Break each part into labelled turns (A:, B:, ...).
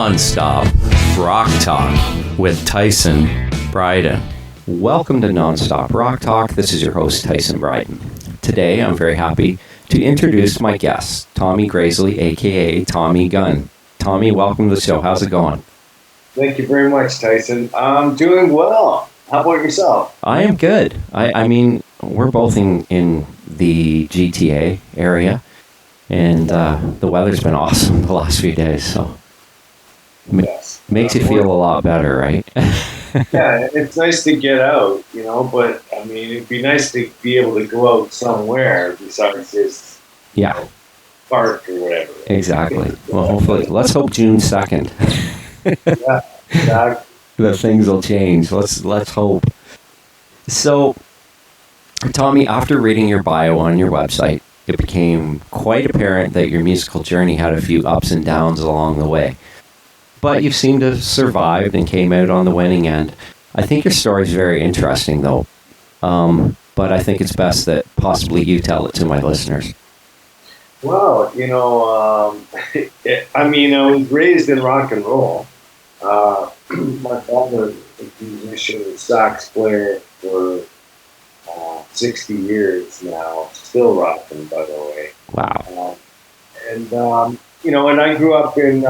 A: Non-stop rock talk with Tyson Bryden. Welcome to Non-stop Rock Talk. This is your host, Tyson Bryden. Today, I'm very happy to introduce my guest, Tommy Grasley, a.k.a. Tommy Gunn. Tommy, welcome to the show. How's it going?
B: Thank you very much, Tyson. I'm doing well. How about yourself?
A: I am good. I mean, we're both in the GTA area, and the weather's been awesome the last few days, so
B: Yes.
A: makes you feel a lot better, right?
B: Yeah, it's nice to get out, but I mean, it'd be nice to be able to go out somewhere besides just
A: Yeah,
B: park or whatever.
A: exactly. Well, hopefully, let's hope June 2nd
B: Yeah, exactly.
A: that things will change. Let's hope. So, Tommy, after reading your bio on your website, it became quite apparent that your musical journey had a few ups and downs along the way. But you seem to have survived and came out on the winning end. I think your story is very interesting, though. But I think it's best that possibly you tell it to my listeners.
B: Well, I mean, I was raised in rock and roll. My father was a musician and sax player for 60 years now, still rocking, by the way.
A: Wow.
B: And I grew up in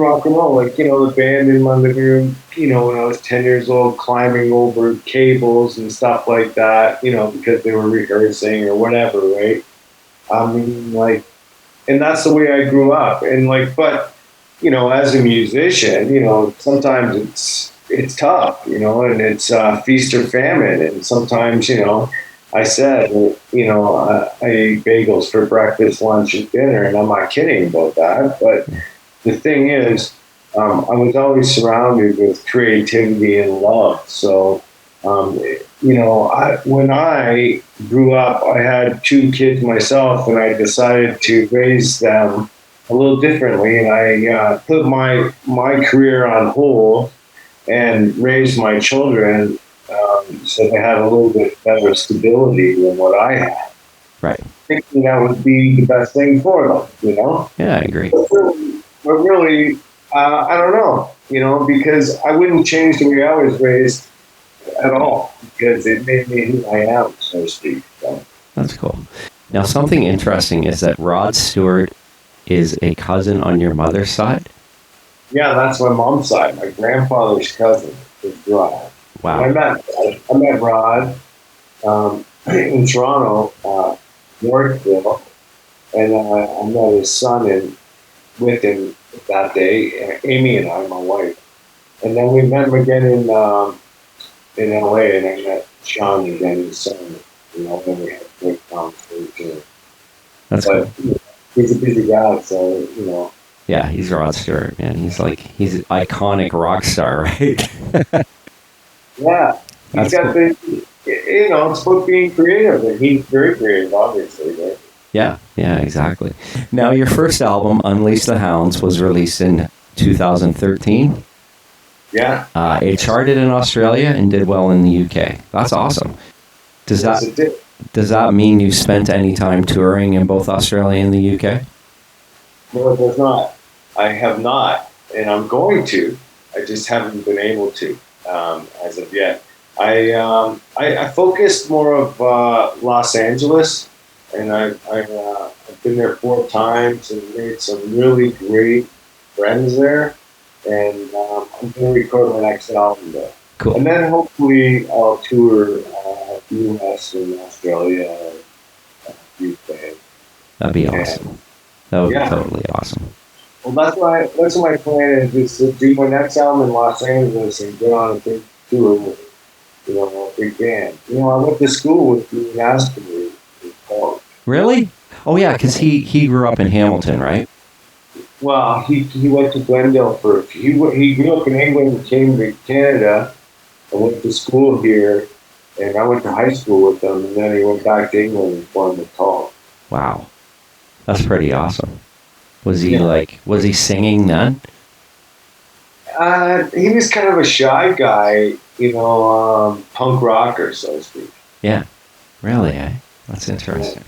B: rock and roll, the band in my living room, when I was 10 years old, climbing over cables and stuff like that, because they were rehearsing or whatever, right? I mean, and that's the way I grew up. And but, as a musician, sometimes it's tough, and it's feast or famine. And sometimes, I said, I ate bagels for breakfast, lunch, and dinner, and I'm not kidding about that. But the thing is, I was always surrounded with creativity and love. So, when I grew up, I had 2 kids myself, and I decided to raise them a little differently. And I put my career on hold and raised my children so they had a little bit better stability than what I had.
A: Right.
B: Thinking that would be the best thing for them,
A: Yeah, I agree.
B: But really, I don't know, because I wouldn't change the way I was raised at all, because it made me who I am, so to speak. So.
A: That's cool. Now, something interesting is that Rod Stewart is a cousin on your mother's side?
B: Yeah, that's my mom's side. My grandfather's cousin is Rod.
A: Wow.
B: I met Rod in Toronto, Yorkville, and I met his son with him that day, Amy and I, my wife. And then we met him again in LA, and I met Sean again, his son, and we had a great conversation.
A: That's
B: but,
A: cool.
B: He's a busy guy, so,
A: Yeah, he's Rod Stewart, man. He's an iconic rock star, right?
B: Yeah. He's got cool. It's about being creative, and he's very creative, obviously, right?
A: Yeah, exactly. Now, your first album, Unleash the Hounds, was released in 2013.
B: Yeah.
A: It charted in Australia and did well in the UK. That's awesome. Does that mean you spent any time touring in both Australia and the UK?
B: No, it does not. I have not, and I'm going to. I just haven't been able to as of yet. I focused more of Los Angeles, and I've been there 4 times and made some really great friends there. And I'm going to record my next album there.
A: Cool.
B: And then hopefully I'll tour the U.S. and Australia and UK.
A: That'd be awesome. That would be totally awesome.
B: Well, that's what my plan is to do my next album in Los Angeles and get on a big tour with, a big band. I went to school with Dean Astley.
A: Really? Oh, yeah, because he grew up in Hamilton, right?
B: Well, he went to Glendale first. He grew up in England and came to Canada and went to school here, and I went to high school with him, and then he went back to England and formed the Cult.
A: Wow. That's pretty awesome. Was he singing then?
B: He was kind of a shy guy, punk rocker, so to speak.
A: Yeah. Really, eh? That's interesting.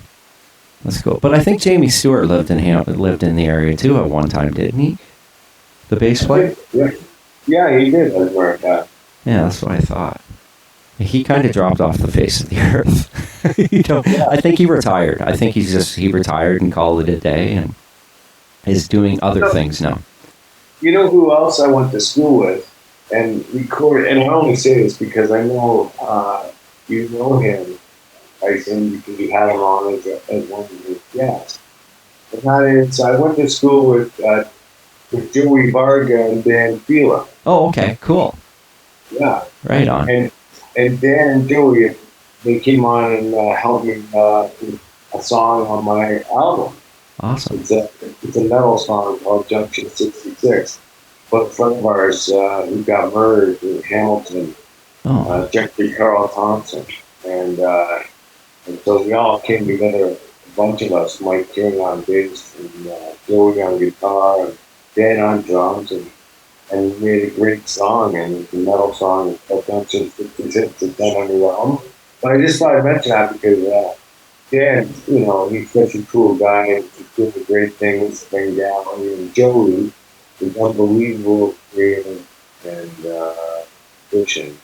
A: That's cool. But I think Jamie Stewart lived in the area too at one time, didn't he? the bass player?
B: Yeah, he did, as a matter of fact.
A: Yeah, that's what I thought. He kind of dropped off the face of the earth. I think he retired. I think he retired and called it a day and is doing other things now.
B: You know who else I went to school with and recorded, and I only say this because I know you know him, Tyson, because you had him on as one of your guests. And that is, I went to school with Joey Varga and Dan Fila.
A: Oh, okay, cool.
B: Yeah.
A: Right on.
B: And Dan and Joey, they came on and helped me with a song on my album.
A: Awesome.
B: It's a metal song called Junction 66. But a friend of ours who got murdered in Hamilton, Jeffrey Carl Thompson. And so we all came together, a bunch of us, Mike King on bass, and Joey on guitar, and Dan on drums, and we made a great song, and it's a metal song called Junction 66. It's done on the album. But I just thought I'd mention that because Dan, he's such a cool guy, and he's doing great things, thing down. I mean, Joey is unbelievable creative and pushing,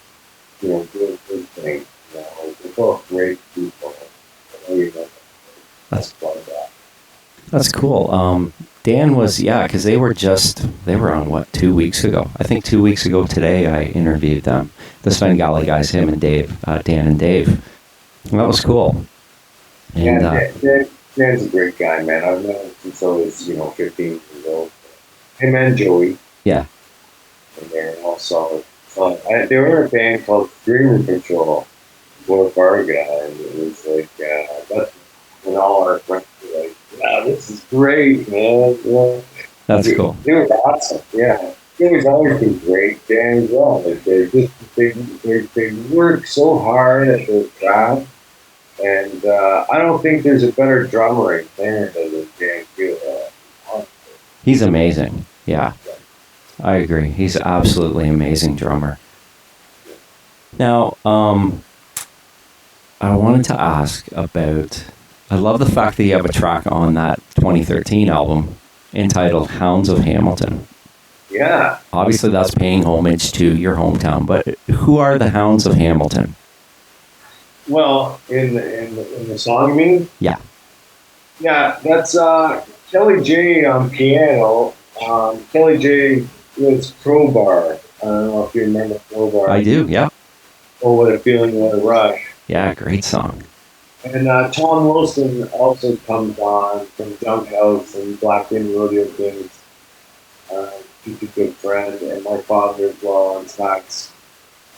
B: doing good things. They're both great people.
A: That's cool. Dan was, because they were on, what, 2 weeks ago? I think 2 weeks ago today I interviewed them. The Svengali guys, him and Dave, Dan and Dave. And that was cool. And,
B: Dan's a great guy, man. I've known him since I was, 15 years old. Him and Joey.
A: Yeah.
B: And they're also, they were in a band called Dreamer Control, Boy Varga, and it was like, that's when all our friends were like, wow, this is great, man. Yeah.
A: That's cool.
B: It was awesome, yeah. It was always been great, Dan as well. They work so hard at their craft, and I don't think there's a better drummer in Canada than Dan Gill.
A: He's amazing. Yeah, I agree. He's an absolutely amazing drummer. Now, I wanted to ask about, I love the fact that you have a track on that 2013 album entitled Hounds of Hamilton.
B: Yeah.
A: Obviously, that's paying homage to your hometown, but who are the Hounds of Hamilton?
B: Well, in the song, you mean?
A: Yeah.
B: Yeah, that's Kelly J on piano. Kelly J was Crowbar. I don't know if you remember Crowbar.
A: I do, yeah.
B: Oh, What a Feeling, What a Rush.
A: Yeah, great song.
B: And Tom Wilson also comes on from Junk House and Black In Rodeo Kings. He's a good friend, and my father as well on sax.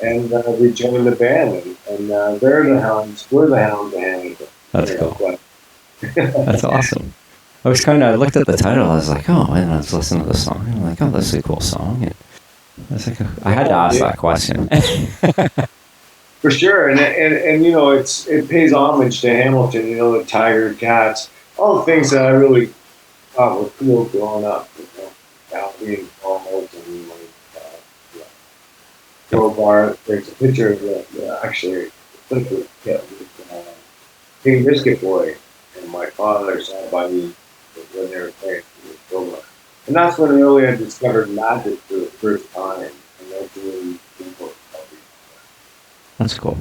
B: And we joined the band, and they're the Hounds. We're the Hounds of Hamilton.
A: That's cool. That's awesome. I looked at the title, I was like, oh, and I was listening to the song, and I'm like, oh, this is a cool song. And I was like, I had to ask that question.
B: For sure, and it pays homage to Hamilton, the Tiger Cats, all the things that I really thought were cool growing up, about being almost and Crowbar. There's a picture of actually, with King Biscuit Boy, and my father sat by me when they were playing Crowbar. And that's when really I discovered magic for the first time, and that's really important.
A: That's cool.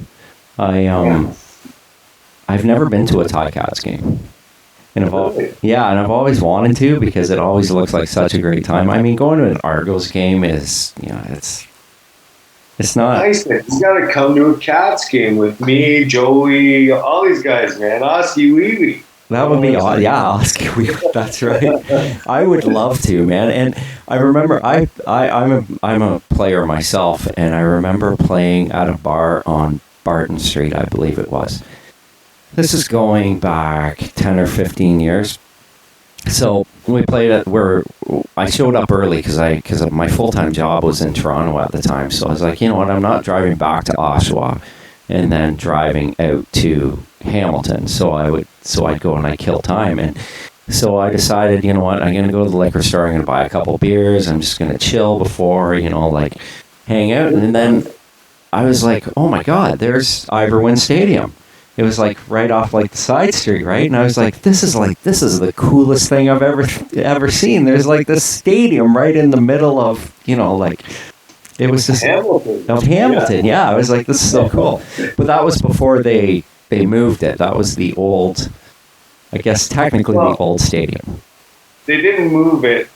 A: I've never been to a Ticats game, and I've always wanted to because it always looks like such a great time. I mean, going to an Argos game is, it's not
B: nice. Man. You got to come to a Cats game with me, Joey, all these guys, man. Oski Wee Wee.
A: That would be awesome. Yeah, Oski Wee Wee. That's right. I would love to, man. And I remember I'm a player myself, and I remember playing at a bar on Barton Street, I believe it was. This is going back 10 or 15 years. So we played I showed up early because my full-time job was in Toronto at the time. So I was like, you know what, I'm not driving back to Oshawa and then driving out to Hamilton. So I'd go and I'd kill time. And so I decided, you know what, I'm going to go to the liquor store. I'm going to buy a couple beers. I'm just going to chill before, hang out. And then I was like, oh my God, there's Iverwin Stadium. It was like right off like the side street, right? And I was like, this is the coolest thing I've ever seen. There's like this stadium right in the middle of, like, it was just Hamilton. Yeah, I was like, this is so cool. But that was before they moved it. That was the old, I guess technically the old stadium.
B: They didn't move it.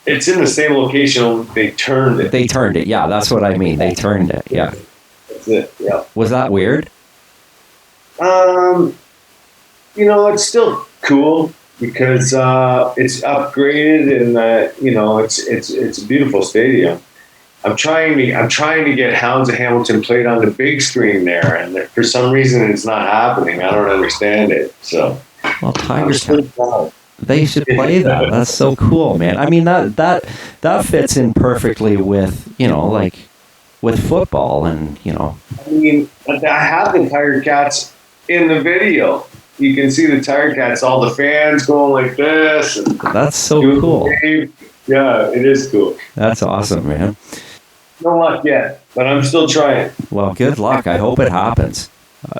B: It's in the same location. They turned it.
A: They turned it. Yeah, that's what I mean. They turned it. Yeah.
B: That's it. Yeah.
A: Was that weird?
B: It's still cool because it's upgraded and it's a beautiful stadium. I'm trying to get Hounds of Hamilton played on the big screen there, and for some reason it's not happening. I don't understand it. So,
A: well, Tigers, they should play that. That's so cool, man. I mean, that fits in perfectly with with football, and
B: I mean, I have the Tiger Cats in the video. You can see the Tiger Cats, all the fans going like this. And
A: that's so cool.
B: Yeah, it is cool.
A: That's awesome, man.
B: No luck yet, but I'm still trying.
A: Well, good luck. I hope it happens.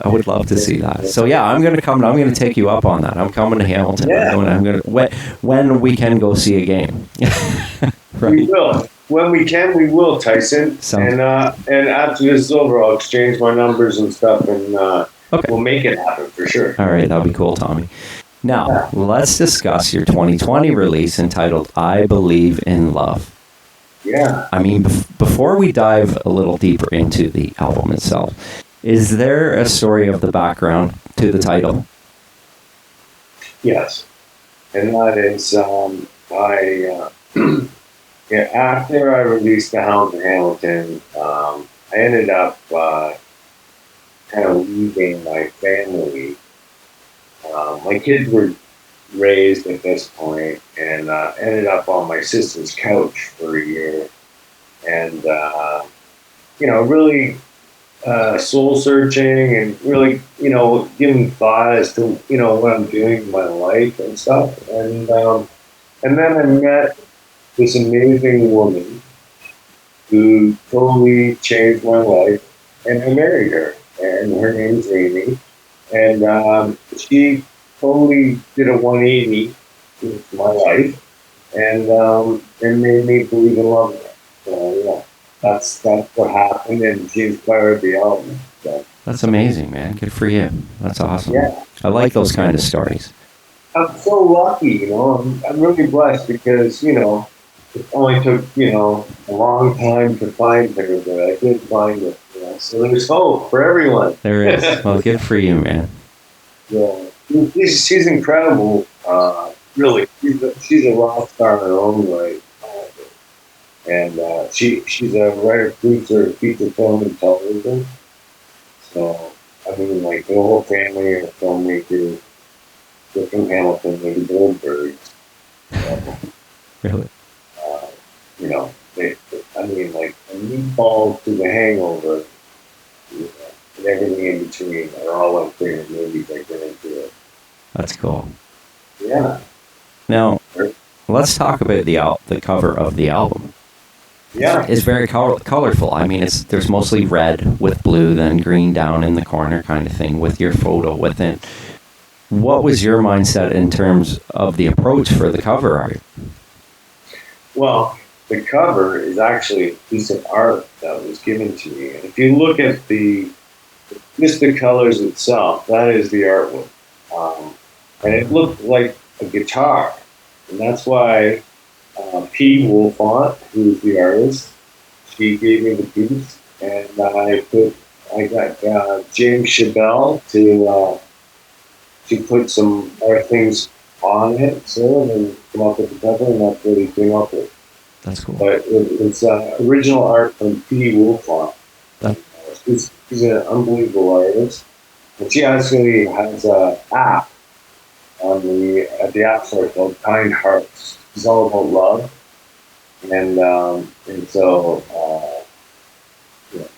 A: I would love to see that. So yeah, I'm going to come. I'm going to take you up on that. I'm coming to Hamilton.
B: Yeah.
A: I'm going to when we can go see a game. Right.
B: We will. When we can, we will, Tyson. And after this is over, I'll exchange my numbers and stuff, and we'll make it happen for sure.
A: All right, that'll be cool, Tommy. Now, let's discuss your 2020 release entitled "I Believe in Love."
B: Yeah.
A: I mean, before we dive a little deeper into the album itself, is there a story of the background to the title?
B: Yes. And that is, after I released The Hounds of Hamilton, I ended up kind of leaving my family. My kids were raised at this point, and ended up on my sister's couch for a year. And, really soul searching and really, giving thought as to, what I'm doing in my life and stuff. And then I met this amazing woman who totally changed my life, and I married her. And her name's Amy. And she totally did a 180 with my life, and made me believe in love again. So yeah, that's what happened, and she inspired the album. So.
A: That's amazing, man. Good for you. That's awesome.
B: Yeah,
A: I like those kind of stories.
B: I'm so lucky, I'm really blessed because it only took a long time to find her, but I did find her. So there's hope for everyone.
A: There is. Well, good for you, man.
B: Yeah. She's incredible, really. She's a rock star in her own way. And she's a writer, producer of feature film and television. So, I mean, the whole family are filmmakers. They're from Hamilton, they're the Goldbergs.
A: Really?
B: From Meatballs to The Hangover, and everything in between are all like favorite movies I get into it.
A: That's cool.
B: Yeah.
A: Now, let's talk about the cover of the album.
B: Yeah.
A: It's very colorful. I mean, there's mostly red with blue, then green down in the corner kind of thing with your photo with it. What was your mindset in terms of the approach for the cover art?
B: Well, the cover is actually a piece of art that was given to me. And if you look at just the colors itself, that is the artwork. And it looked like a guitar. And that's why P. Wolfont, who's the artist, she gave me the piece. And I got James Chabelle to put some other things on it, and come up with the cover, and that's what he came up with.
A: That's cool.
B: But it's original art from P. Wolfont. She's an unbelievable artist. And she actually has an app at the App Store called Kind Hearts. It's all about love. And so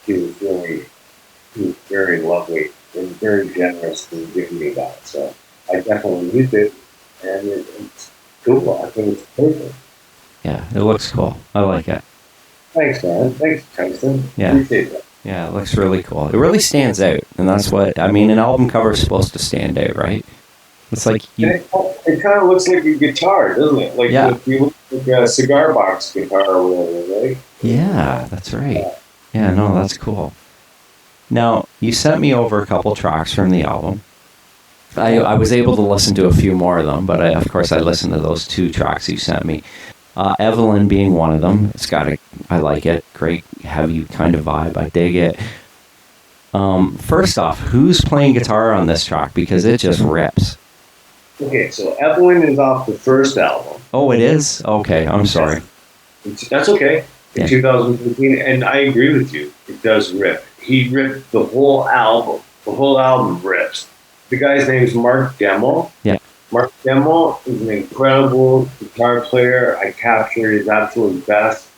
B: she was very lovely and very generous in giving me that. So I definitely used it, and it's cool. I think it's perfect.
A: Yeah, it looks cool. I like it.
B: Thanks, man. Thanks, Tyson.
A: Yeah.
B: Appreciate that.
A: Yeah, it looks really cool. It really stands out, and that's what I mean. An album cover is supposed to stand out, right? It's like
B: it kind of looks like a guitar, doesn't it? Like if you look like a cigar box guitar or whatever, right?
A: Yeah, that's right. Yeah, no, that's cool. Now, you sent me over a couple tracks from the album. I was able to listen to a few more of them, but of course I listened to those 2 tracks you sent me. Evelyn being one of them. I like it. Great, heavy kind of vibe. I dig it. First off, who's playing guitar on this track? Because it just rips.
B: Okay, so Evelyn is off the first album.
A: Oh, it is? Okay, I'm sorry.
B: That's okay. In 2015, and I agree with you. It does rip. He ripped the whole album. The whole album rips. The guy's name is Mark Demo.
A: Yeah.
B: Mark Demo is an incredible guitar player. I captured his absolute best.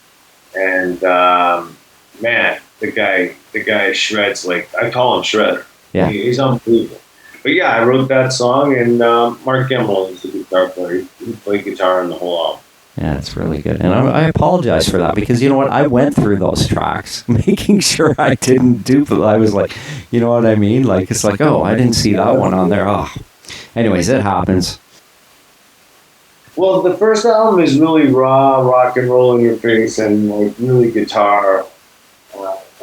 B: And man, the guy shreds like I call him Shredder.
A: Yeah.
B: He's unbelievable. But yeah, I wrote that song, and Mark Gemmell is the guitar player. He played guitar on the whole album.
A: Yeah, it's really good. And I apologize for that because, you know what, I went through those tracks making sure I didn't duplicate. I was like, you know what I mean? Like, it's like, oh, I didn't see that one on there. Oh. Anyways, it happens.
B: Well, the first album is really raw, rock and roll in your face, and like really guitar.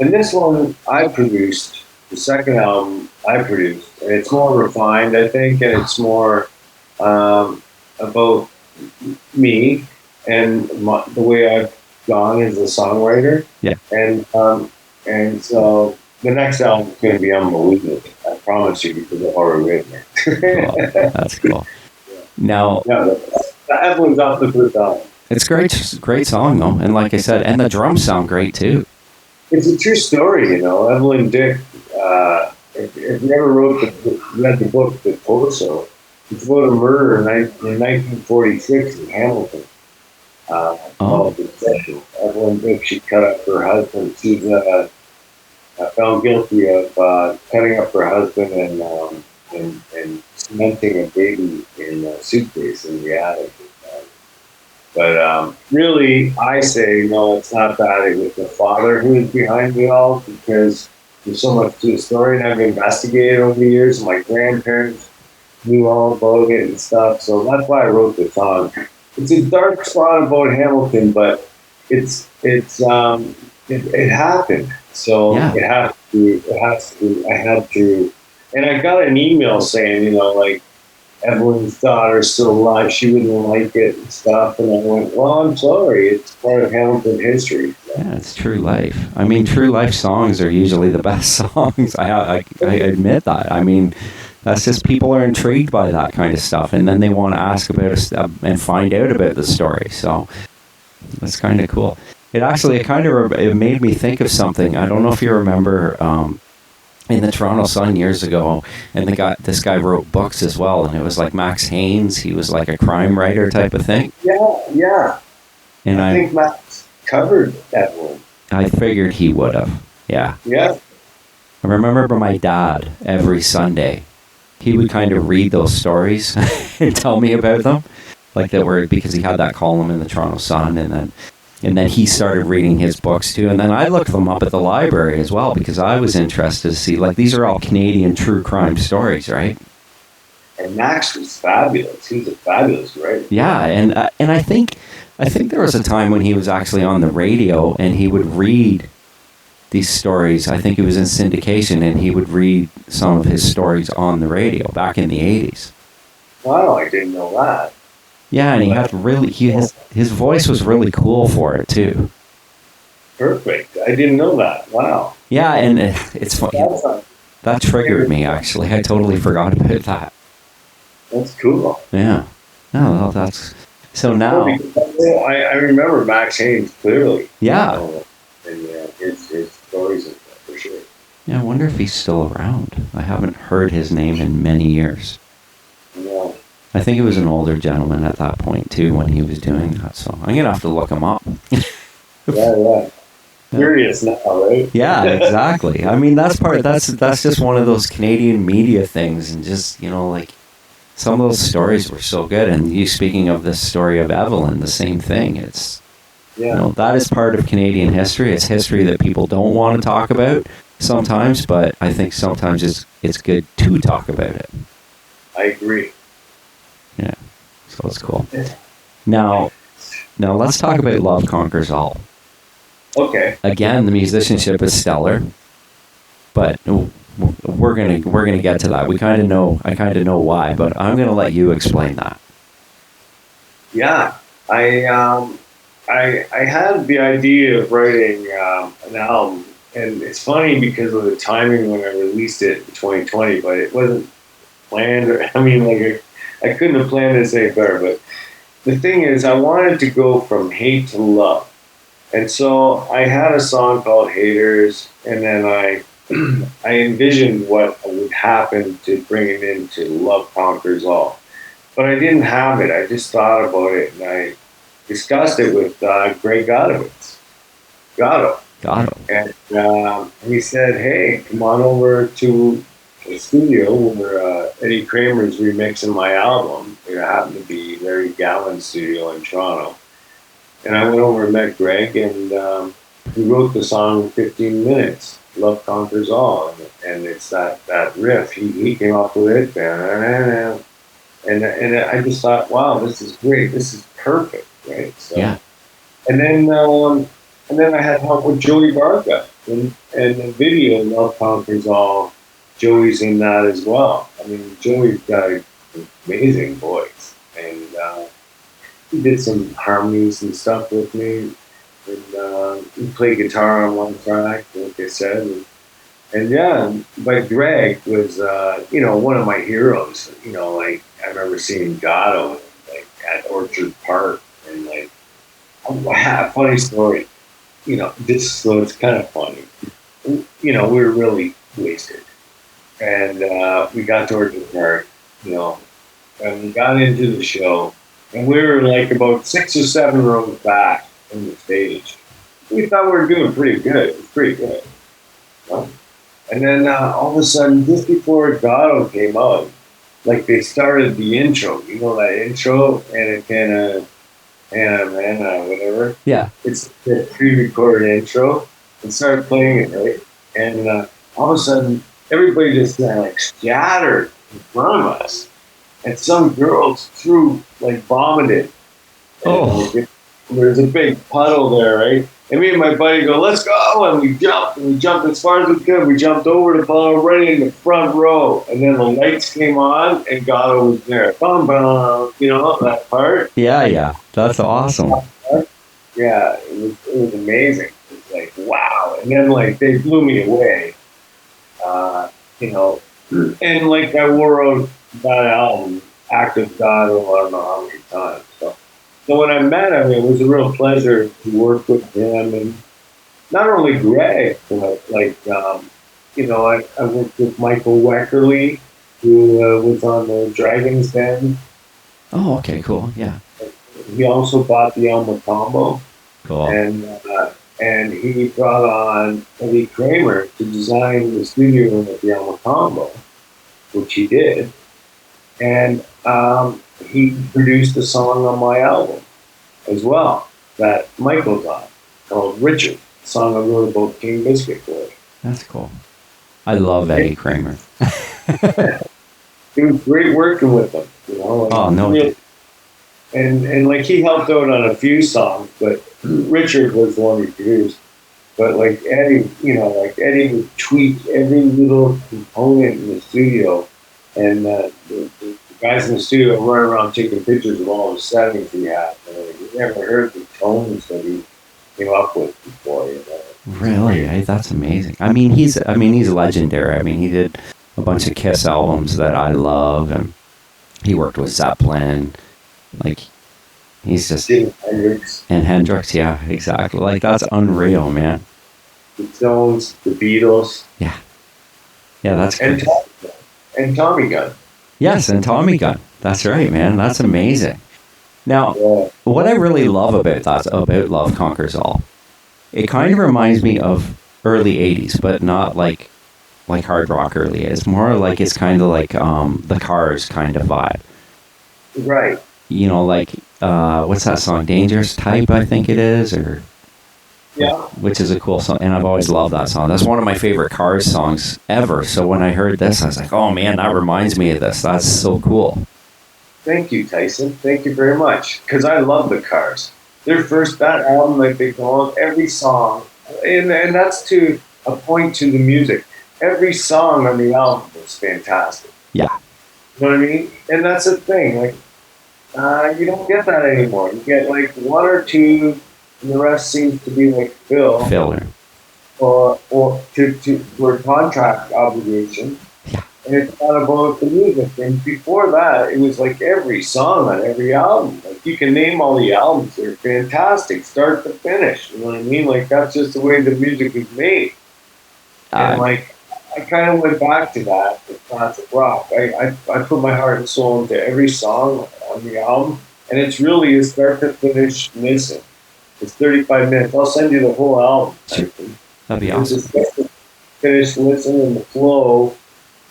B: And this one I produced. The second album I produced. And it's more refined, I think, and it's more about me and the way I've gone as a songwriter.
A: Yeah.
B: And so the next album is going to be unbelievable. I promise you, because I've already written it.
A: Cool. That's cool.
B: Yeah.
A: Now,
B: Evelyn's off the first album.
A: It's great song though, and like I said, and the drums sound great too.
B: It's a true story, you know. Evelyn Dick. If you ever read the book, The Torso, it's about a murder in 1946 in Hamilton. Called The Special. Evelyn Dick, she cut up her husband. She's found guilty of cutting up her husband and cementing a baby in a suitcase in the attic. But really, I say, no, it's not that. It was the father who was behind it all, because there's so much to the story, and I've investigated over the years. My grandparents knew all about it and stuff, so that's why I wrote the song. It's a dark spot about Hamilton, but it happened. So
A: yeah.
B: I had to, and I got an email saying, you know, like, Evelyn's daughter's still alive, she wouldn't like it and stuff, and I went, well, I'm sorry, it's part of Hamilton history. So.
A: Yeah, it's true life. I mean, true life songs are usually the best songs. I admit that. I mean, that's just people are intrigued by that kind of stuff, and then they want to ask about it and find out about the story. So that's kind of cool. It made me think of something. I don't know if you remember in the Toronto Sun years ago, and this guy wrote books as well, and it was like Max Haynes. He was like a crime writer type of thing.
B: Yeah.
A: And
B: I think Max covered that one.
A: I figured he would have. Yeah.
B: Yeah.
A: I remember my dad every Sunday. He would kind of read those stories and tell me about them, like that were because he had that column in the Toronto Sun, and then he started reading his books too. And then I looked them up at the library as well because I was interested to see, like, these are all Canadian true crime stories, right?
B: And Max was fabulous. He was a fabulous writer.
A: Yeah, and I think there was a time when he was actually on the radio and he would read these stories. I think it was in syndication, and he would read some of his stories on the radio back in the 80s.
B: Wow, I didn't know that.
A: Yeah, and he had his voice was really cool for it too.
B: Perfect. I didn't know that. Wow.
A: Yeah, and it's funny. That triggered me, actually. I totally forgot about that.
B: That's cool.
A: Yeah. No, that's so now.
B: I remember Max Haynes clearly.
A: Yeah.
B: And his stories and stuff, for sure.
A: Yeah, I wonder if he's still around. I haven't heard his name in many years.
B: Yeah.
A: I think he was an older gentleman at that point too when he was doing that. So I'm gonna have to look him up.
B: Yeah. Curious now, right?
A: Yeah, exactly. I mean, that's just one of those Canadian media things, and just, you know, like, some of those stories were so good. And you speaking of this story of Evelyn, the same thing. It's, you know, that is part of Canadian history. It's history that people don't want to talk about, sometimes, but I think sometimes it's good to talk about it.
B: I agree.
A: Yeah, so it's cool. Now let's talk about Love Conquers All.
B: Okay.
A: Again, the musicianship is stellar, but we're gonna get to that. I kind of know why, but I'm gonna let you explain that.
B: Yeah, I had the idea of writing an album, and it's funny because of the timing when I released it in 2020, but it wasn't planned. I mean, like I couldn't have planned this any better. But the thing is, I wanted to go from hate to love, and so I had a song called "Haters," and then I envisioned what would happen to bring it into "Love Conquers All." But I didn't have it. I just thought about it, and I discussed it with Greg Gatto. And he said, hey, come on over to the studio where Eddie Kramer's remixing my album. It happened to be Larry Gallen's studio in Toronto. And I went over and met Greg, and we wrote the song in 15 minutes, Love Conquers All. And it's that riff. He came up with it. And I just thought, wow, this is great. This is perfect, right? So,
A: Yeah.
B: And then I had help with Joey Barca, and the video Love Conquers All. Joey's in that as well. I mean, Joey's got an amazing voice, and he did some harmonies and stuff with me, and he played guitar on one track, like I said. And yeah, but Greg was, one of my heroes. Like I remember seeing Gatto like at Orchard Park, and like, a funny story. So it's kind of funny. We were really wasted, and we got to Orchard Park, and we got into the show, and we were like about 6 or 7 rows back from the stage. We thought we were doing pretty good. It was pretty good. And then all of a sudden, just before Gatto came out, like they started the intro, that intro, and it kind of, whatever.
A: Yeah.
B: It's the pre-recorded intro, and started playing it, right? And all of a sudden, everybody just like scattered in front of us, and some girls vomited.
A: Oh.
B: And there's a big puddle there, right? And me and my buddy go, let's go! And we jumped as far as we could. We jumped over the puddle, right in the front row. And then the lights came on, and Gatto was there. Bum, bum, that part.
A: Yeah. That's awesome.
B: Yeah, it was amazing. It was like, wow. And then, they blew me away. And, I wore out that album, Active Gatto, I don't know how many times. So when I met him, it was a real pleasure to work with him, and not only Greg, but I worked with Michael Weckerly, who was on the Dragon's Den.
A: Oh, okay, cool, yeah.
B: He also bought the Alma Combo,
A: cool,
B: and he brought on Eddie Kramer to design the studio room at the Alma Combo, which he did, and he produced a song on my album as well that Michael's on, called Richard, a song I wrote about King Biscuit Boy.
A: That's cool. I love Eddie Kramer.
B: It was great working with him,
A: Oh, no.
B: Really, and he helped out on a few songs, but Richard was the one he produced. But Eddie, Eddie would tweak every little component in the studio, and the guys in the studio run around taking pictures of all the settings he had. You never heard the tones that he came up with before.
A: Really, that's amazing. I mean, he's legendary. I mean, he did a bunch of Kiss albums that I love, and he worked with Zeppelin. He's just Hendrix. Yeah, exactly. That's unreal, man.
B: The Stones, the Beatles.
A: Yeah, that's
B: and
A: cool.
B: And Tommy Gunn.
A: Yes, and Tommy Gunn. That's right, man. That's amazing. Now, what I really love about Love Conquers All, it kind of reminds me of early 80s, but not like hard rock early. It's more like it's kind of like the Cars kind of vibe.
B: Right.
A: What's that song? Dangerous Type, I think it is, or
B: Yeah.
A: which is a cool song, and I've always loved that song. That's one of my favorite Cars songs ever. So when I heard this, I was like, oh man, that reminds me of this. That's so cool.
B: Thank you, Tyson. Thank you very much. Because I love the Cars. Their first, that album, like they go on, every song, and that's to a point to the music. Every song on the album was fantastic.
A: Yeah.
B: You know what I mean? And that's the thing. Like, you don't get that anymore. You get like one or two, and the rest seems to be like
A: Filler.
B: or to for contract obligation.
A: Yeah.
B: And it's not about the music. And before that, it was like every song on every album. Like you can name all the albums; they're fantastic, start to finish. You know what I mean? Like that's just the way the music is made. And like I kind of went back to that with classic rock. I put my heart and soul into every song on the album, and it's really a start to finish listen. It's 35 minutes. I'll send you the whole album.
A: That'd be awesome.
B: It's a finish listen, and the flow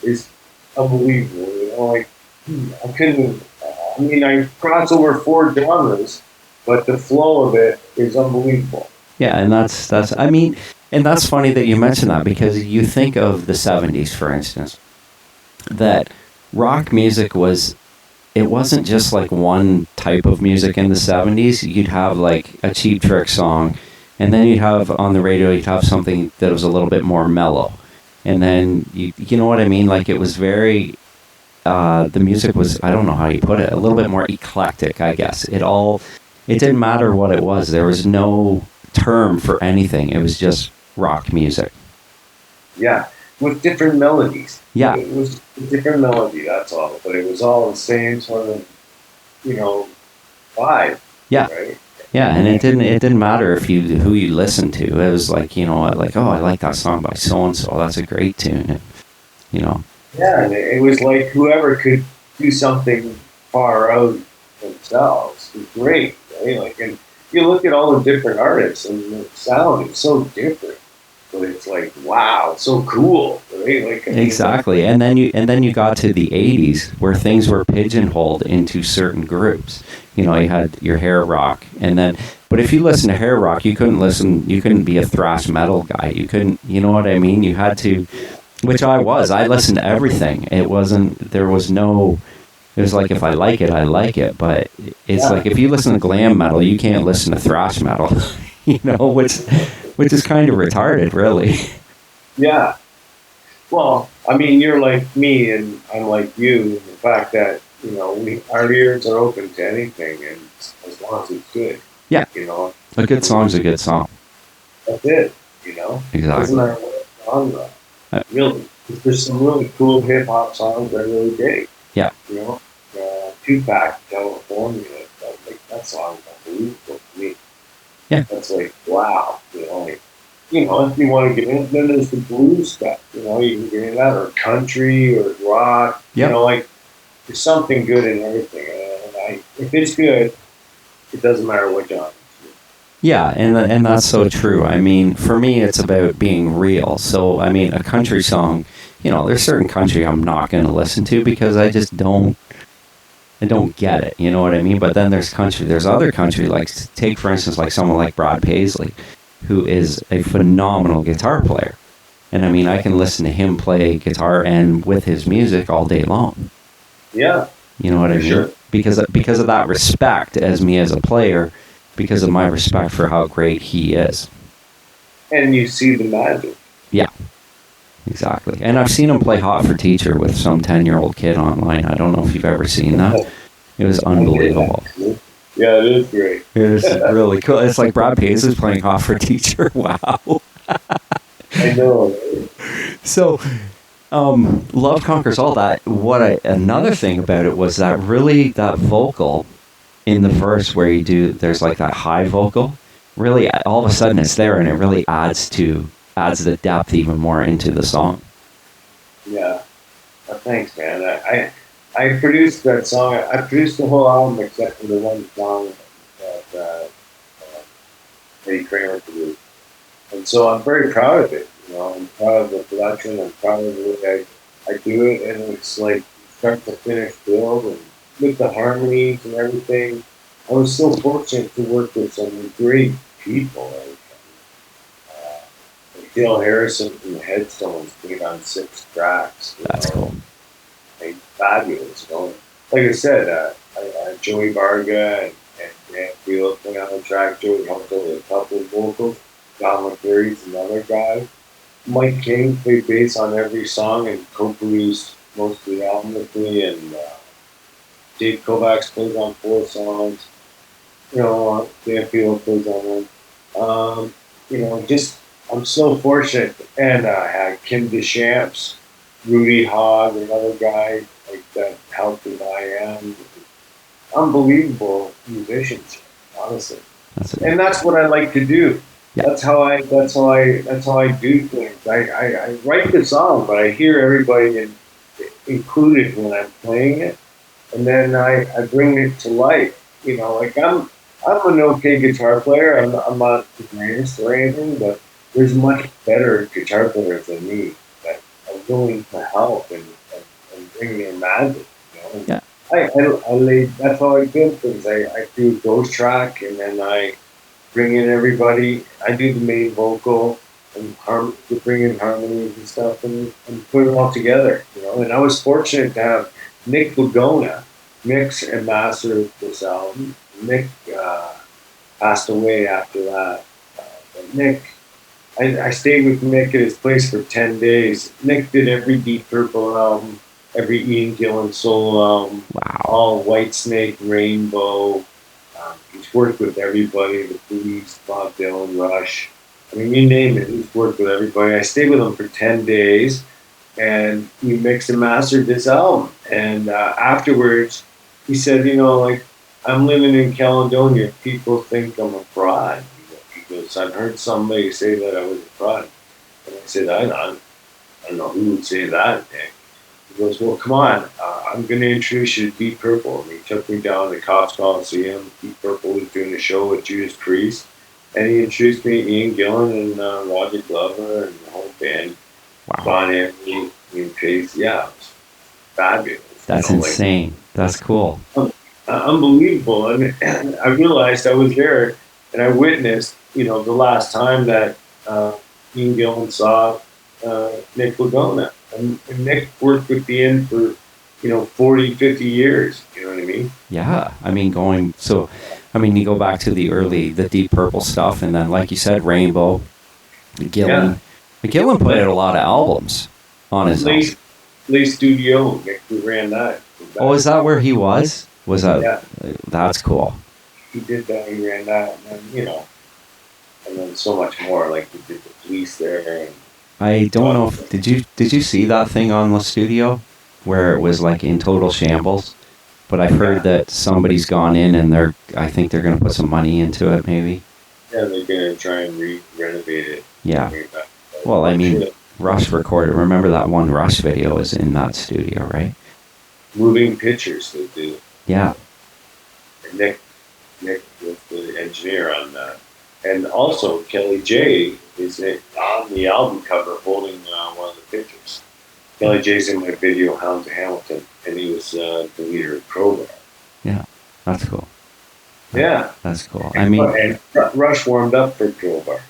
B: is unbelievable. You know, like I couldn't. I mean, I cross over 4 genres, but the flow of it is unbelievable.
A: Yeah, and that's. I mean, and that's funny that you mention that because you think of the '70s, for instance, that rock music was. It wasn't just like one type of music in the '70s. You'd have like a Cheap Trick song, and then you'd have on the radio. You'd have something that was a little bit more mellow. And then, you know what I mean? Like, it was very, the music was, I don't know how you put it, a little bit more eclectic, I guess. It didn't matter what it was. There was no term for anything. It was just rock music.
B: Yeah, with different melodies.
A: Yeah.
B: It was a different melody, that's all. But it was all the same sort of, vibe.
A: Yeah.
B: Right?
A: Yeah, and it didn't matter who you listened to. It was like, like, oh, I like that song by so and so. That's a great tune. And,
B: Yeah, and it was like whoever could do something far out themselves was great, right? Like, and you look at all the different artists, and the sound is so different. But it's like, wow, so cool, right? Like
A: exactly. And then you got to the '80s where things were pigeonholed into certain groups. You had your hair rock, but if you listen to hair rock, you couldn't be a thrash metal guy. You couldn't, you know what I mean? You had to, which I listened to everything. It was like, if I like it, I like it. But it's like, if you listen to glam metal, you can't listen to thrash metal, which is kind of retarded, really.
B: Yeah. Well, I mean, you're like me, and I'm like you, in the fact that, our ears are open to anything, and as long as it's good.
A: Yeah. A good song's a good song.
B: That's it,
A: Exactly.
B: Doesn't matter what genre. Really. There's some really cool hip-hop songs I really dig.
A: Yeah.
B: Tupac, California, that song is unbelievable to me.
A: Yeah.
B: That's like, wow. If you want to get in, then there's the blues stuff. You can get in that, or country, or rock.
A: Yep.
B: There's something good in everything. And if it's good, it doesn't matter what genre.
A: Yeah, and that's so true. I mean, for me, it's about being real. So, I mean, a country song, there's certain country I'm not going to listen to because I just don't get it. You know what I mean? But then there's other country, like, take, for instance, like someone like Brad Paisley, who is a phenomenal guitar player. And I mean, I can listen to him play guitar and with his music all day long.
B: Yeah.
A: You know what I mean?
B: Sure.
A: Because of that respect as me as a player, because of my respect for how great he is.
B: And you see the magic.
A: Yeah. Exactly. And I've seen him play Hot for Teacher with some 10-year-old kid online. I don't know if you've ever seen that. It was unbelievable.
B: Yeah, it is great.
A: It is really cool. It's like Brad Paisley's playing Hot for Teacher. Wow.
B: I know.
A: So, Love Conquers All. That. Another thing about it was that vocal in the verse where there's like that high vocal. Really, all of a sudden it's there, and it really adds the depth even more into the song.
B: Yeah. Thanks, man. I produced that song. I produced the whole album except for the one song that Eddie Kramer produced. And so I'm very proud of it. I'm proud of the production. I'm proud of the way I do it. And it's like start to finish build, and with the harmonies and everything. I was so fortunate to work with some great people. Dale Harrison from the Headstones played on 6 tracks.
A: That's cool.
B: Like, fabulous. Like I said, Joey Varga and Grant Field played on the track. Joey helped out with a couple of vocals. Don McCreary's another guy. Mike King played bass on every song and co-produced most of the album with me. And Dave Kovacs played on 4 songs. Grant Field plays on one. Just I'm so fortunate. And I had Kim Deschamps, Rudy Hogg, another guy like that helped with I Am. Unbelievable musicians, honestly. And that's what I like to do. Yeah. That's how I do things. I write the song, but I hear everybody included when I'm playing it, and then I bring it to life. Like I'm an okay guitar player. I'm not the greatest or anything, but there's much better guitar players than me that are willing to help and bring their magic.
A: Yeah.
B: That's how I do things. I do a ghost track, and then I bring in everybody. I do the main vocal and bring in harmonies and stuff, and put it all together. And I was fortunate to have Nick Lagona mix and master this album. Nick passed away after that. But Nick, I stayed with Nick at his place for 10 days. Nick did every Deep Purple album, every Ian Gillan solo album, all Whitesnake, Rainbow. He's worked with everybody, the Police, Bob Dylan, Rush. I mean, you name it, he's worked with everybody. I stayed with him for 10 days, and we mixed and mastered this album. And afterwards, he said, I'm living in Caledonia. People think I'm a fraud. He goes, I've heard somebody say that I was a fraud. And I said, I don't know who would say that, Nick. He goes, well, come on, I'm going to introduce you to Deep Purple. And he took me down to Cops Coliseum. Deep Purple was doing a show with Judas Priest. And he introduced me to Ian Gillan and Roger Glover and the whole band.
A: Wow.
B: Bon Anthony, Ian Pace. Yeah, it was fabulous.
A: That's insane. That's cool.
B: Unbelievable. And I realized I was there and I witnessed, the last time that Ian Gillan saw Nick Lagona. And Nick worked with Ian for, 40, 50 years. You know what I mean?
A: Yeah. I mean, you go back to the Deep Purple stuff, and then, like you said, Rainbow, Gillan. Yeah. Gillan put out a lot of albums on his own.
B: Lee Studio, Nick, who ran that.
A: Oh, is that where he was? Was that?
B: Yeah.
A: That's cool.
B: He did that. He ran that, and then, and then so much more. Like he did the Police there. And
A: I don't know if did you see that thing on the studio where it was like in total shambles? But I've heard that somebody's gone in and I think they're going to put some money into it, maybe.
B: Yeah, they're going to try and renovate it.
A: Yeah. Well, I mean, Rush recorded. Remember that one Rush video was in that studio, right?
B: Moving Pictures, they do.
A: Yeah.
B: And Nick was the engineer on that. And also, Kelly J is on the album cover holding one of the pictures. Kelly J's in my video, Hounds of Hamilton, and he was the leader of Crowbar.
A: Yeah, that's cool.
B: Yeah.
A: That's cool. I mean...
B: And Rush warmed up for Crowbar.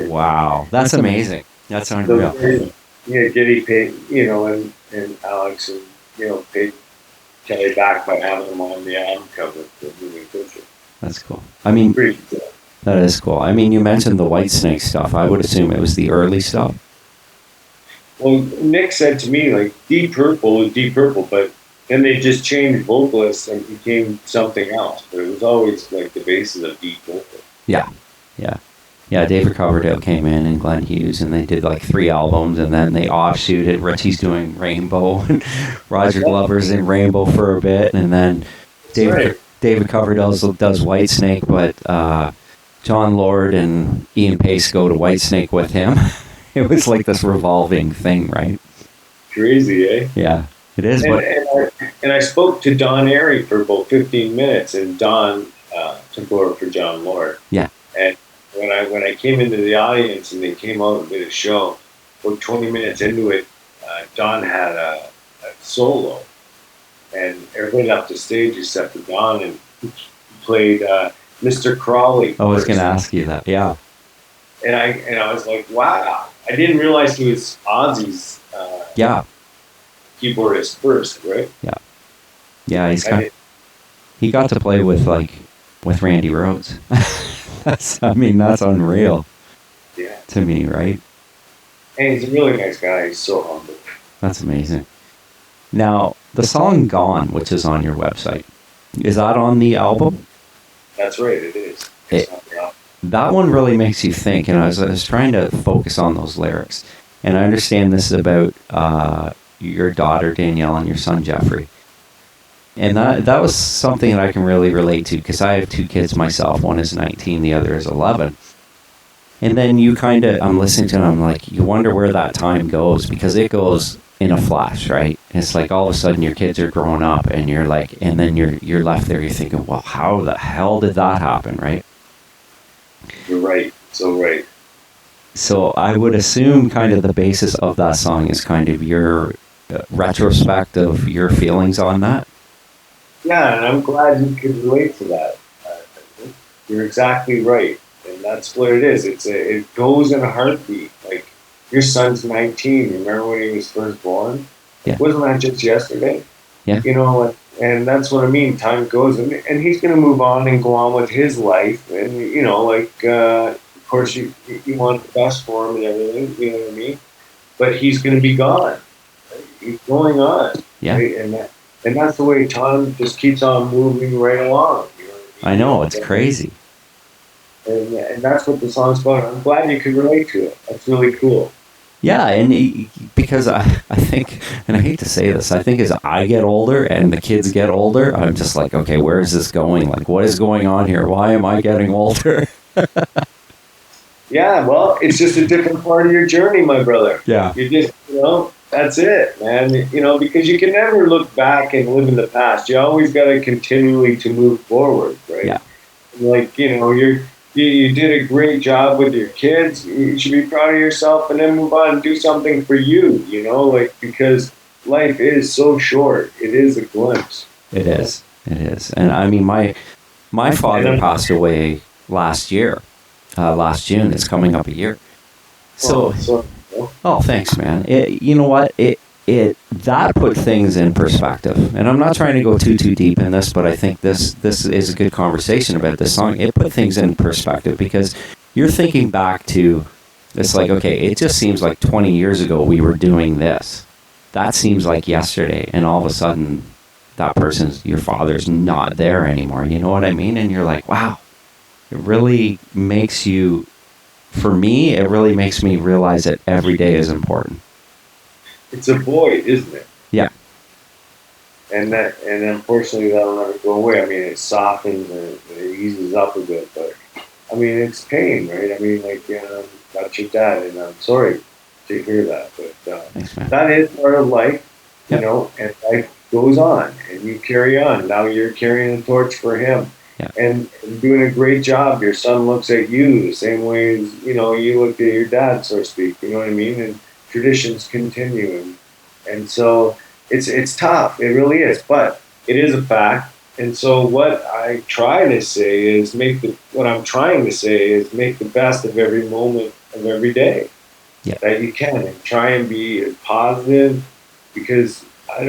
A: Wow. That's amazing. That's unreal.
B: So, Getty paid, and Alex, and, paid Kelly back by having him on the album cover for Moving Picture.
A: That's cool. I mean...
B: Pretty cool.
A: That is cool. I mean, you mentioned the Whitesnake stuff. I would assume it was the early stuff.
B: Well, Nick said to me, like, Deep Purple was Deep Purple, but then they just changed vocalists and became something else. But it was always, like, the basis of Deep Purple.
A: Yeah. David Coverdale came in and Glenn Hughes, and they did, like, 3 albums, and then they offshooted. Richie's doing Rainbow, and Roger Glover's in Rainbow for a bit, and then David Coverdale does Whitesnake, but... John Lord and Ian Pace go to Whitesnake with him. It was like this revolving thing, right?
B: Crazy, eh?
A: Yeah, it is.
B: And I spoke to Don Airy for about 15 minutes, and Don took over for John Lord.
A: Yeah.
B: And when I came into the audience and they came out and did a show, about 20 minutes into it, Don had a solo, and everybody left the stage except for Don, and he played. Mr. Crawley.
A: I was going to ask you that, yeah.
B: I was like, wow, I didn't realize he was Ozzy's
A: Yeah.
B: keyboardist first, right?
A: Yeah.
B: I
A: He got to play with Randy Rhoads. That's unreal
B: Yeah.
A: to me, right?
B: And he's a really nice guy. He's so humble.
A: That's amazing. Now, the song Gone, which is on your website, is that on the album?
B: That's right, it is.
A: That one really makes you think, and I was trying to focus on those lyrics. And I understand this is about your daughter, Danielle, and your son, Jeffrey. And that was something that I can really relate to, because I have two kids myself. One is 19, the other is 11. And then I'm listening to it, and I'm like, you wonder where that time goes, because it goes in a flash, right? It's like all of a sudden your kids are growing up, and you're like, and then you're left there, you're thinking, well, how the hell did that happen, right?
B: You're right, so right.
A: So I would assume kind of the basis of that song is kind of your retrospect of your feelings on that.
B: Yeah, and I'm glad you could relate to that. You're exactly right, and that's what it is. It goes in a heartbeat. Like, your son's 19. Remember when he was first born?
A: Yeah.
B: Wasn't that just yesterday?
A: Yeah.
B: And that's what I mean. Time goes, and he's going to move on and go on with his life. And of course, you want the best for him and everything. You know what I mean? But he's going to be gone. He's going on.
A: Yeah.
B: Right? And that's the way time just keeps on moving right along. You know what
A: I know, it's crazy.
B: And that's what the song's about. I'm glad you could relate to it. That's really cool.
A: Yeah, and because I think, and I hate to say this, I think as I get older and the kids get older, I'm just like, okay, where is this going? Like, what is going on here? Why am I getting older?
B: Yeah, well, it's just a different part of your journey, my brother.
A: Yeah.
B: You just, that's it, man. Because you can never look back and live in the past. You always got to continually to move forward, right?
A: Yeah.
B: Like, you did a great job with your kids. You should be proud of yourself, and then move on and do something for you, because life is so short. It is a glimpse.
A: It is. And I mean, my father passed away last year. Last June. It's coming up a year. So thanks, man. You know what? That put things in perspective. And I'm not trying to go too deep in this, but I think this is a good conversation about this song. It put things in perspective, because you're thinking back to, it's like, okay, it just seems like 20 years ago we were doing this. That seems like yesterday, and all of a sudden that your father's not there anymore. You know what I mean? And you're like, wow. It really makes you, for me, it really makes me realize that every day is important.
B: It's a void, isn't it?
A: Yeah.
B: And unfortunately that'll never go away. I mean, it softens and it eases up a bit, but I mean, it's pain, right? I mean, that's your dad, and I'm sorry to hear that, but
A: thanks, man.
B: That is part of life,
A: yep.
B: And life goes on, and you carry on. Now you're carrying the torch for him.
A: Yeah.
B: And doing a great job. Your son looks at you the same way as, you look at your dad, so to speak. You know what I mean? And traditions continue. And so it's tough. It really is. But it is a fact. And so what I'm trying to say is make the best of every moment of every day that you can, and try and be as positive, because I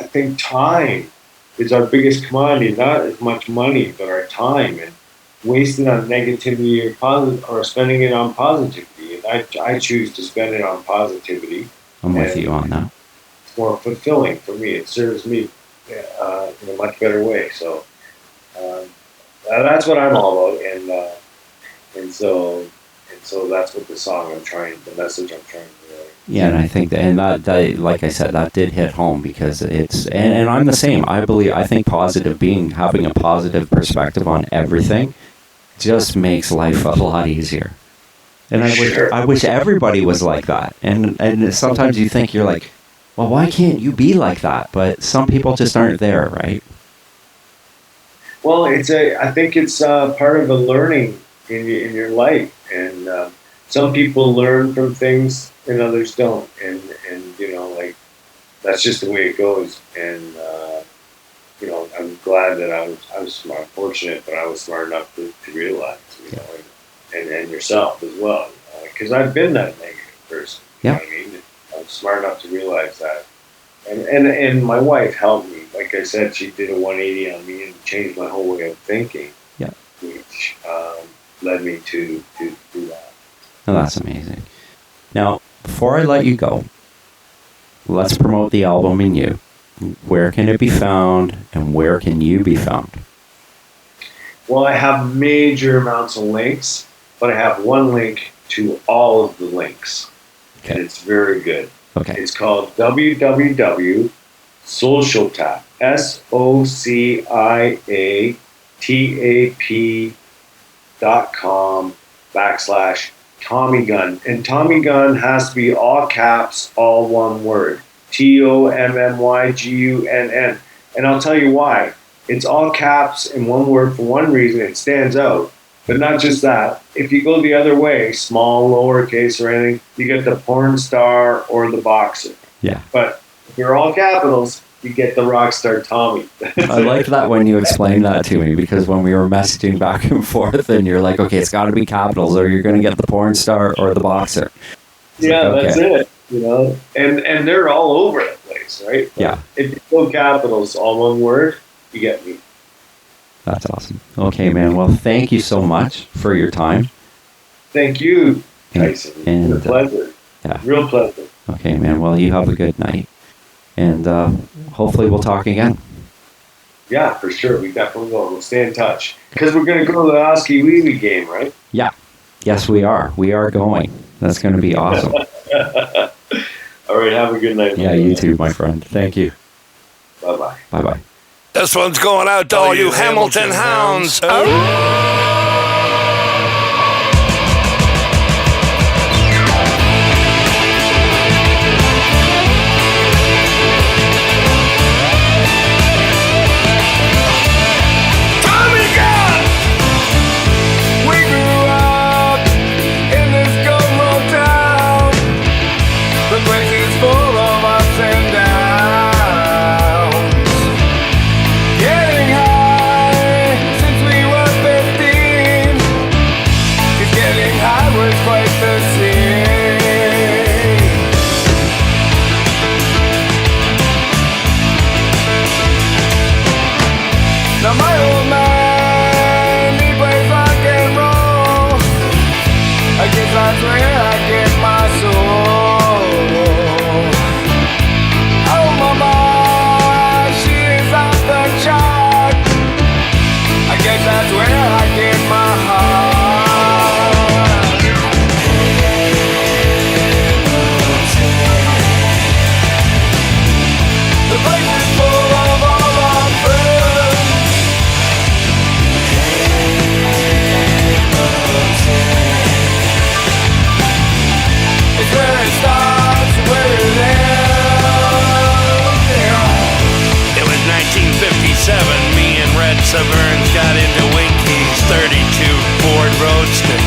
B: think time is our biggest commodity, not as much money, but our time, and wasting on negativity or spending it on positivity. And I choose to spend it on positivity.
A: I'm with you on that.
B: It's more fulfilling for me. It serves me in a much better way. So that's what I'm all about, and so that's what the message I'm trying to.
A: Yeah, and I think that, like I said, that did hit home, because it's, and I'm the same. I think having a positive perspective on everything just makes life a lot easier. And I wish everybody was like that. And sometimes you think, you're like, well, why can't you be like that? But some people just aren't there, right?
B: Well, I think it's part of a learning in your life, and some people learn from things and others don't, and that's just the way it goes. And I'm glad that I was fortunate that I was smart enough to realize, and yourself as well. Because I've been that negative person. You know what I mean? I'm smart enough to realize that. And my wife helped me. Like I said, she did a 180 on me and changed my whole way of thinking.
A: Yeah.
B: Which led me to do that.
A: Oh, that's amazing. Now, before I let you go, let's promote the album and you. Where can it be found, and where can you be found?
B: Well, I have major amounts of links, but I have one link to all of the links. Okay. And it's very good.
A: Okay.
B: It's called www.socialtap, sociiatap.com/TommyGunn. And Tommy Gunn has to be all caps, all one word. TOMMYGUNN. And I'll tell you why. It's all caps in one word for one reason. It stands out. But not just that. If you go the other way, small, lowercase, or anything, you get the porn star or the boxer.
A: Yeah.
B: But if you're all capitals, you get the rock star Tommy.
A: I liked that when you explained that to me, because when we were messaging back and forth, and you're like, okay, it's got to be capitals, or you're going to get the porn star or the boxer.
B: Yeah, like, okay. That's it. You know, and they're all over the place, right? But
A: yeah.
B: If you go capitals, all one word, you get me.
A: That's awesome. Okay, man. Well, thank you so much for your time.
B: Thank you, Tyson.
A: And,
B: it's a pleasure.
A: Yeah.
B: Real pleasure.
A: Okay, man. Well, you have a good night. And hopefully we'll talk again.
B: Yeah, for sure. We definitely will. We'll stay in touch. Because we're going to go to the Oski Wee Wee game, right?
A: Yeah. Yes, we are. We are going. That's going to be awesome.
B: All right. Have a good night.
A: Yeah, you too, my friend. Thank you.
B: Bye-bye.
A: Bye-bye.
C: This one's going out to all you Hamilton hounds. Tommy Gunn! We grew up in this gold town. The place is full of ups and downs. Getting high since we were 15. 'Cause getting high was quite the scene. Now my old man, he plays rock and roll. I guess that's where I get my soul. Oh mama, she is off the chart. I guess that's where I get my heart. The place is full of all our friends. It's where it starts, where it ends. It was 1957. Me and Red Suburns got into Winky's 32 Ford Roadster.